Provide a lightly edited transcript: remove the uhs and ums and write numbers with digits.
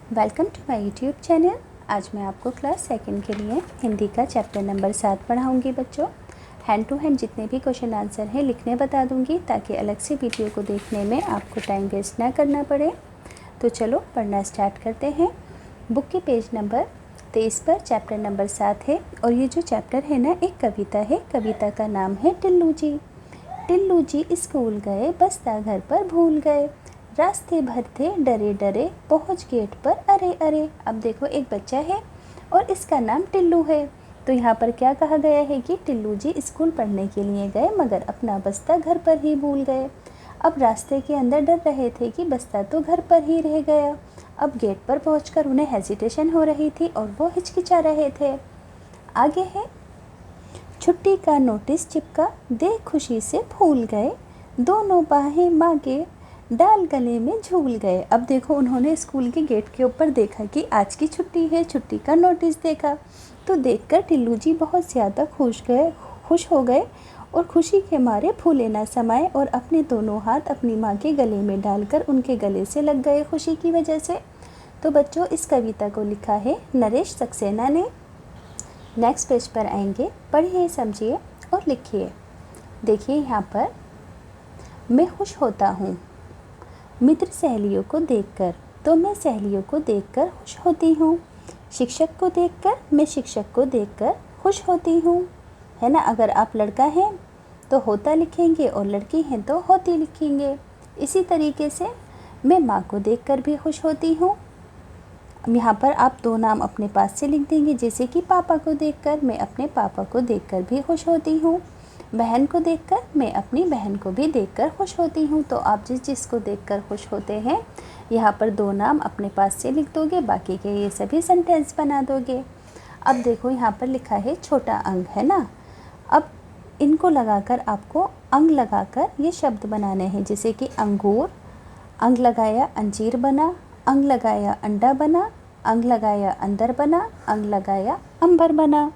Welcome to my YouTube channel. आज मैं आपको क्लास सेकंड के लिए हिंदी का चैप्टर नंबर 7 पढ़ाऊंगी बच्चों। हैंड टू हैंड जितने भी क्वेश्चन आंसर हैं लिखने बता दूंगी ताकि अलग से वीडियो को देखने में आपको टाइम वेस्ट ना करना पड़े। तो चलो पढ़ना स्टार्ट करते हैं। बुक के पेज नंबर 23 पर चैप्टर नंबर 7 है और ये जो चैप्टर है ना, एक कविता है। कविता का नाम है टिल्लू जी। टिल्लू जी स्कूल गए, बस्ता घर पर भूल गए, रास्ते भर थे डरे डरे, पहुंच गेट पर अरे अरे। अब देखो, एक बच्चा है और इसका नाम टिल्लू है। तो यहाँ पर क्या कहा गया है कि टिल्लू जी स्कूल पढ़ने के लिए गए मगर अपना बस्ता घर पर ही भूल गए। अब रास्ते के अंदर डर रहे थे कि बस्ता तो घर पर ही रह गया। अब गेट पर पहुंचकर उन्हें हेजिटेशन हो रही थी और वो हिचकिचा रहे थे। आगे है, छुट्टी का नोटिस चिपका, देख खुशी से फूल गए, दोनों बाहें मांगे, डाल गले में झूल गए। अब देखो, उन्होंने स्कूल के गेट के ऊपर देखा कि आज की छुट्टी है, छुट्टी का नोटिस देखा। तो देखकर टिल्लू जी बहुत ज़्यादा खुश हो गए और खुशी के मारे फूले ना समाए और अपने दोनों हाथ अपनी माँ के गले में डालकर उनके गले से लग गए खुशी की वजह से। तो बच्चों, इस कविता को लिखा है नरेश सक्सेना ने। नेक्स्ट पेज पर आएंगे, पढ़िए, समझिए और लिखिए। देखिए यहाँ पर, मैं खुश होता हूँ मित्र सहेलियों को देखकर, तो मैं सहेलियों को देखकर खुश होती हूँ। शिक्षक को देखकर, मैं शिक्षक को देखकर खुश होती हूँ। है ना। अगर आप लड़का हैं तो होता लिखेंगे और लड़की हैं तो होती लिखेंगे। इसी तरीके से मैं माँ को देखकर भी खुश होती हूँ। यहाँ पर आप दो नाम अपने पास से लिख देंगे, जैसे कि पापा को देखकर मैं अपने पापा को देखकर भी खुश होती हूँ। बहन को देखकर मैं अपनी बहन को भी देखकर खुश होती हूँ। तो आप जिस जिसको देखकर खुश होते हैं यहाँ पर दो नाम अपने पास से लिख दोगे, बाकी के ये सभी सेंटेंस बना दोगे। अब देखो, यहाँ पर लिखा है छोटा अंग, है ना। अब इनको लगाकर आपको अंग लगाकर ये शब्द बनाने हैं, जैसे कि अंगूर, अंग लगाया अंजीर बना, अंग लगाया अंडा बना, अंग लगाया अंदर बना, अंग लगाया अंबर बना।